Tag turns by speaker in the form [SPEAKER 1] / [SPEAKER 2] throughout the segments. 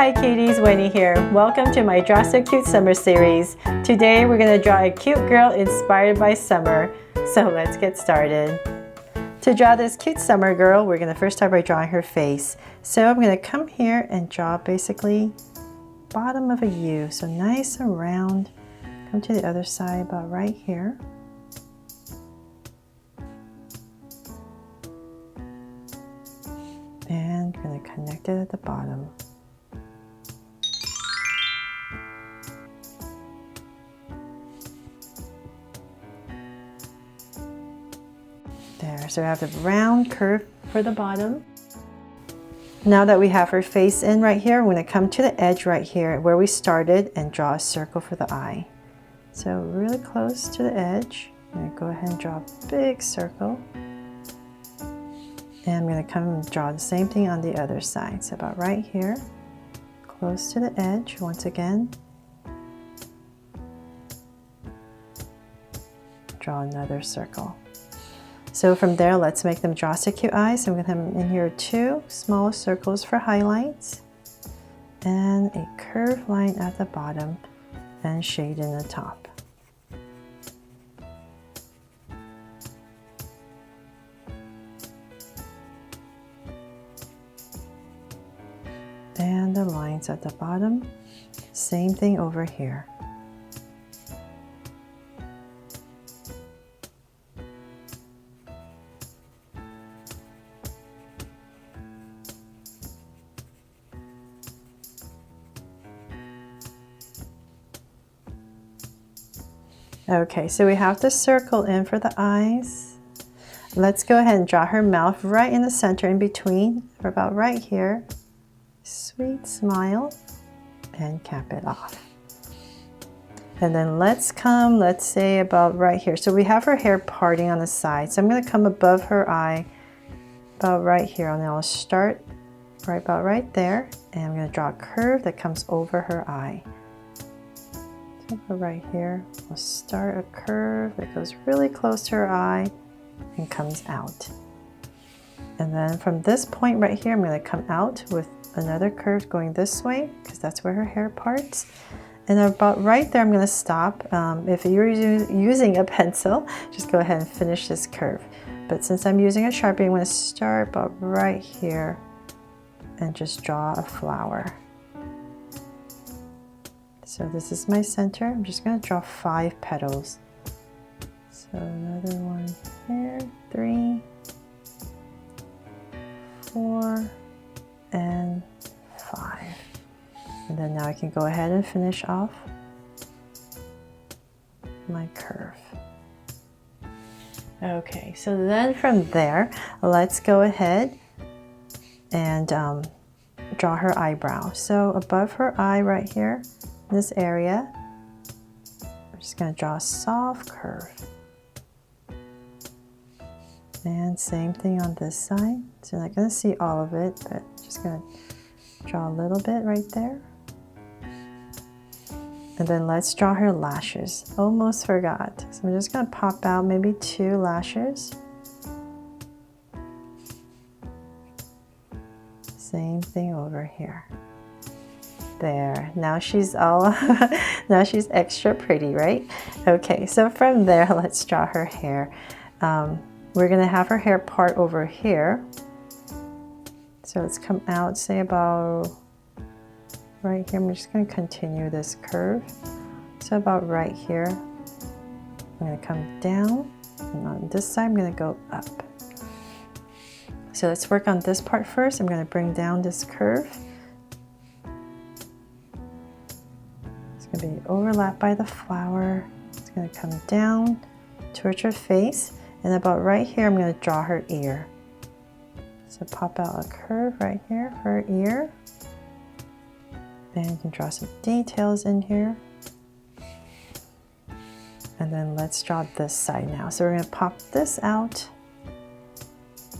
[SPEAKER 1] Hi cuties, Winnie here. Welcome to my Draw So Cute Summer series. Today we're going to draw a cute girl inspired by summer. So let's get started. To draw this cute summer girl, we're going to first start by drawing her face. So I'm going to come here and draw basically bottom of a U. So nice and round. Come to the other side about right here. And I'm going to connect it at the bottom. There, so I have the round curve for the bottom. Now that we have her face in right here, we're going to come to the edge right here where we started and draw a circle for the eye. So really close to the edge. I'm going to go ahead and draw a big circle. And I'm going to come and draw the same thing on the other side. So about right here, close to the edge once again. Draw another circle. So from there, let's make them draw so cute eyes. I'm going to have in here 2 small circles for highlights and a curved line at the bottom and shade in the top. And the lines at the bottom, same thing over here. Okay, so we have the circle in for the eyes. Let's go ahead and draw her mouth right in the center in between, or about right here. Sweet smile, and cap it off. And then let's say about right here. So we have her hair parting on the side. So I'm going to come above her eye, about right here. And then I'll start about right there. And I'm going to draw a curve that comes over her eye. Right here, we'll start a curve that goes really close to her eye and comes out. And then from this point right here, I'm going to come out with another curve going this way because that's where her hair parts. And about right there, I'm going to stop. If you're using a pencil, just go ahead and finish this curve. But since I'm using a Sharpie, I'm going to start about right here and just draw a flower. So this is my center. I'm just going to draw 5 petals. So another one here, 3, 4, and 5. And then now I can go ahead and finish off my curve. Okay, so then from there, let's go ahead and draw her eyebrow. So above her eye right here, this area, I'm just going to draw a soft curve. And same thing on this side. So you're not going to see all of it, but just going to draw a little bit right there. And then let's draw her lashes. Almost forgot. So I'm just going to pop out maybe 2 lashes. Same thing over here. There, now she's all now she's extra pretty, right? Okay, so from there, let's draw her hair. We're gonna have her hair part over here. So let's come out, say about right here. I'm just gonna continue this curve. So about right here, I'm gonna come down, and on this side, I'm gonna go up. So let's work on this part first. I'm gonna bring down this curve. Going to be overlapped by the flower. It's going to come down towards her face, and about right here I'm going to draw her ear. So pop out a curve right here for her ear. Then you can draw some details in here. And then let's draw this side now. So we're going to pop this out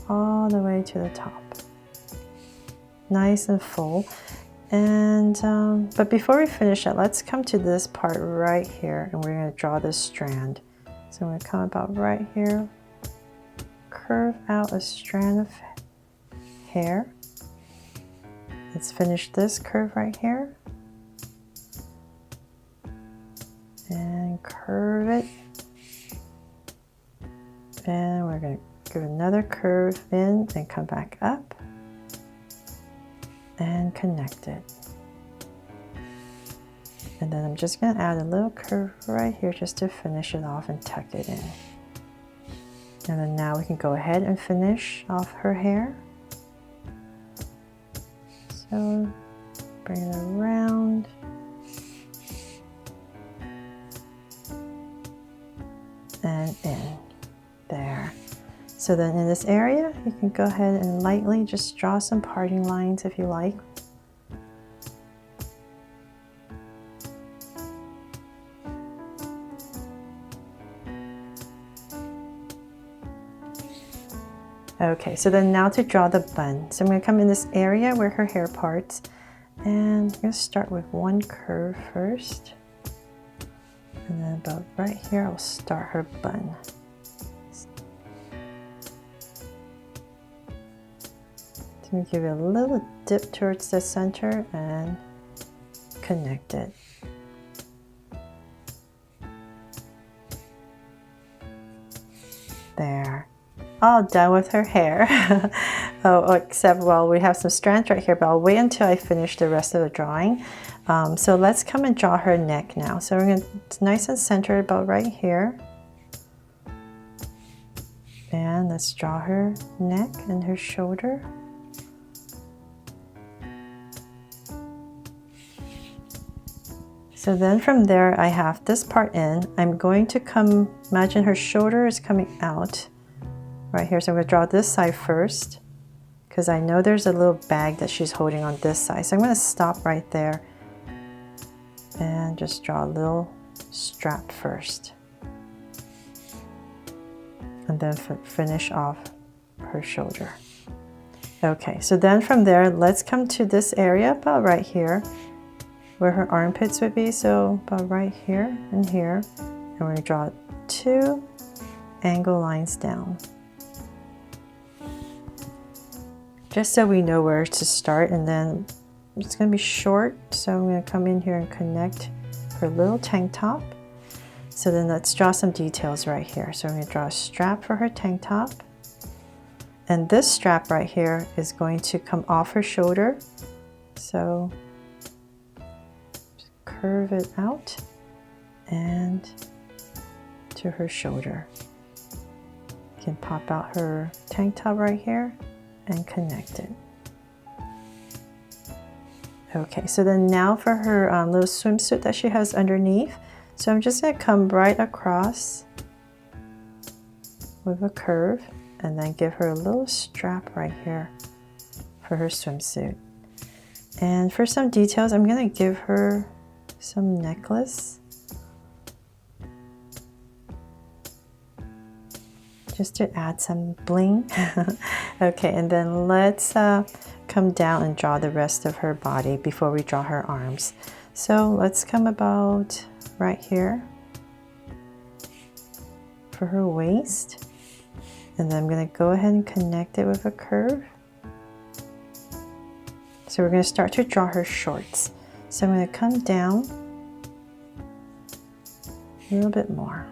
[SPEAKER 1] all the way to the top. Nice and full. And but before we finish it, let's come to this part right here, and we're going to draw this strand. So I'm going to come about right here, curve out a strand of hair, let's finish this curve right here. And curve it. And we're going to give another curve in and come back up. And connect it. And then I'm just going to add a little curve right here just to finish it off and tuck it in. And then now we can go ahead and finish off her hair. So bring it around. And in. There. So then in this area, you can go ahead and lightly just draw some parting lines if you like. Okay, so then now to draw the bun. So I'm going to come in this area where her hair parts, and I'm going to start with one curve first. And then about right here, I'll start her bun. So I'm going to give it a little dip towards the center and connect it. There. All done with her hair. Oh, except, well, we have some strands right here, but I'll wait until I finish the rest of the drawing. So let's come and draw her neck now. So we're going to, it's nice and centered about right here. And let's draw her neck and her shoulder. So then from there, I have this part in. I'm going to come, imagine her shoulder is coming out right here. So I'm going to draw this side first because I know there's a little bag that she's holding on this side. So I'm going to stop right there and just draw a little strap first. And then finish off her shoulder. Okay, so then from there, let's come to this area about right here where her armpits would be. So about right here and here. And we're going to draw 2 angle lines down. Just so we know where to start, and then it's going to be short, so I'm going to come in here and connect her little tank top. So then let's draw some details right here. So I'm going to draw a strap for her tank top, and this strap right here is going to come off her shoulder. So just curve it out and to her shoulder. You can pop out her tank top right here and connect it. Okay, so then now for her little swimsuit that she has underneath. So I'm just going to come right across with a curve and then give her a little strap right here for her swimsuit. And for some details, I'm going to give her some necklace. Just to add some bling. Okay, and then let's come down and draw the rest of her body before we draw her arms. So let's come about right here for her waist. And then I'm going to go ahead and connect it with a curve. So we're going to start to draw her shorts. So I'm going to come down a little bit more.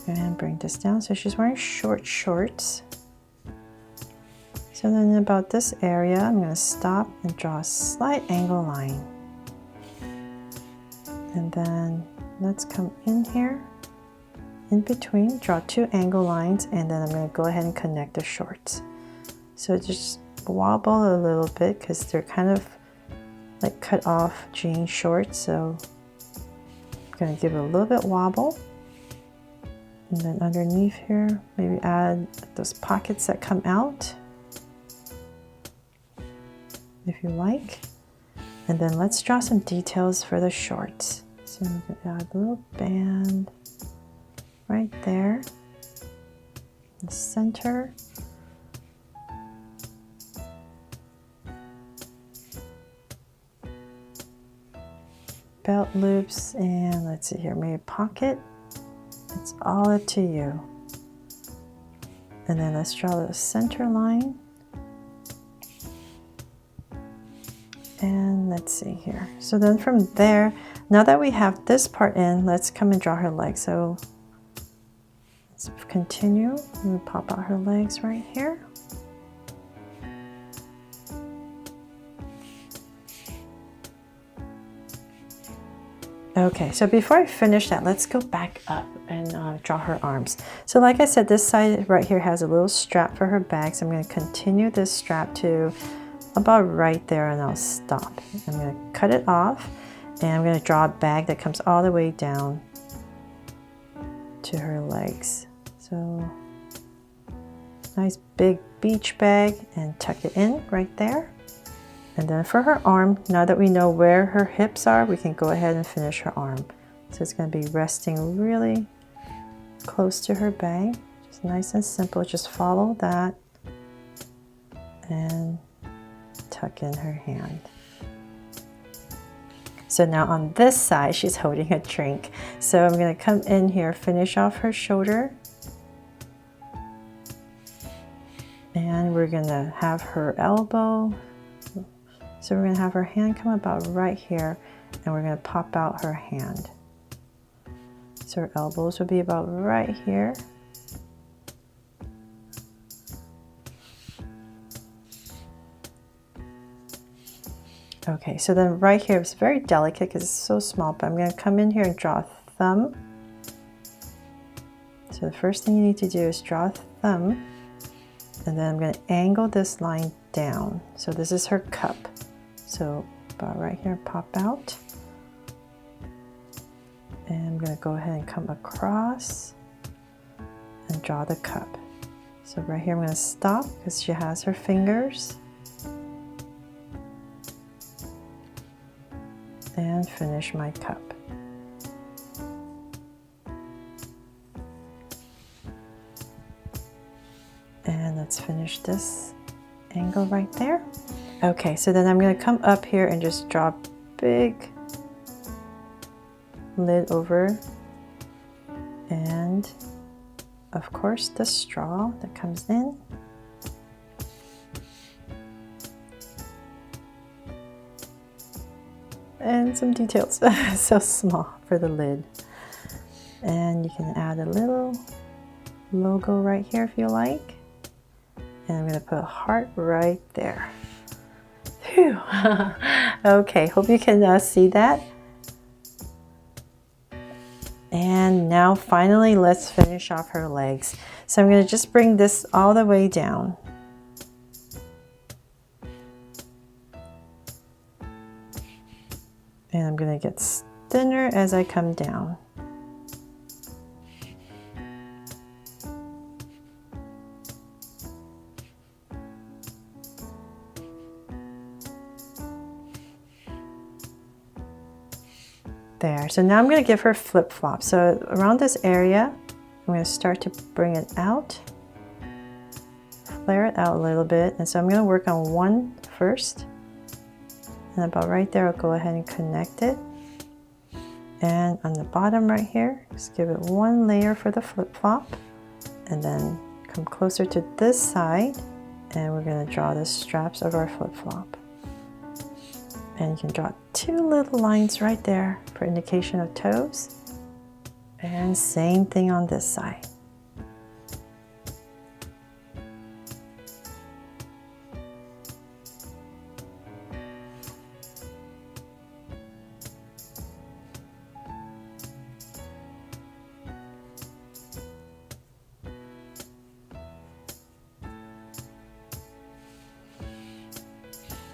[SPEAKER 1] And bring this down. So she's wearing short shorts. So then about this area, I'm going to stop and draw a slight angle line. And then let's come in here, in between, draw 2 angle lines, and then I'm going to go ahead and connect the shorts. So just wobble a little bit because they're kind of like cut off jean shorts. So I'm going to give it a little bit wobble. And then underneath here, maybe add those pockets that come out, if you like. And then let's draw some details for the shorts. So I'm going to add a little band right there, in the center. Belt loops, and let's see here, maybe a pocket. It's all up to you. And then let's draw the center line And let's see here. So then from there, now that we have this part in, let's come and draw her legs. So let's continue. We'll pop out her legs right here. Okay, so before I finish that, let's go back up and draw her arms. So like I said, this side right here has a little strap for her bag. So I'm going to continue this strap to about right there and I'll stop. I'm going to cut it off and I'm going to draw a bag that comes all the way down to her legs. So nice big beach bag and tuck it in right there. And then for her arm, now that we know where her hips are, we can go ahead and finish her arm. So it's going to be resting really close to her bag. Just nice and simple. Just follow that and tuck in her hand. So now on this side, she's holding a drink. So I'm going to come in here, finish off her shoulder. And we're going to have her elbow. So we're going to have her hand come about right here and we're going to pop out her hand. So her elbows will be about right here. Okay, so then right here, it's very delicate because it's so small, but I'm going to come in here and draw a thumb. So the first thing you need to do is draw a thumb, and then I'm going to angle this line down. So this is her cup. So about right here, pop out. And I'm going to go ahead and come across and draw the cup. So right here, I'm going to stop because she has her fingers. And finish my cup. And let's finish this angle right there. Okay, so then I'm going to come up here and just draw a big lid over, and of course the straw that comes in. And some details, so small for the lid. And you can add a little logo right here if you like. And I'm going to put a heart right there. Phew. Okay, hope you can see that. And now finally, let's finish off her legs. So I'm going to just bring this all the way down. And I'm going to get thinner as I come down. There, so now I'm going to give her flip-flops. So around this area, I'm going to start to bring it out, flare it out a little bit. And so I'm going to work on one first. And about right there, I'll go ahead and connect it. And on the bottom right here, just give it one layer for the flip-flop. And then come closer to this side. And we're going to draw the straps of our flip-flop. And you can draw two little lines right there for indication of toes. And same thing on this side.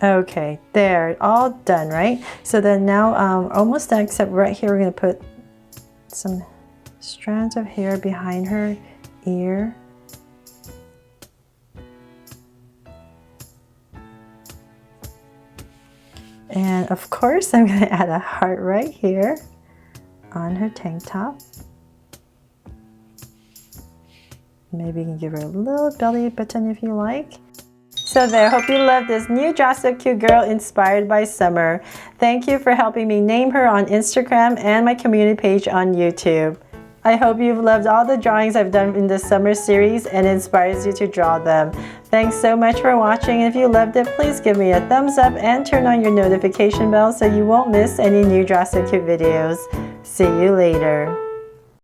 [SPEAKER 1] Okay, there, all done, right? So then now almost done, except right here we're going to put some strands of hair behind her ear. And of course I'm going to add a heart right here on her tank top. Maybe you can give her a little belly button if you like. So there, hope you love this new Draw So Cute girl inspired by summer. Thank you for helping me name her on Instagram and my community page on YouTube. I hope you've loved all the drawings I've done in this summer series and inspires you to draw them. Thanks so much for watching. If you loved it, please give me a thumbs up and turn on your notification bell so you won't miss any new Drastic Cute videos. See you later.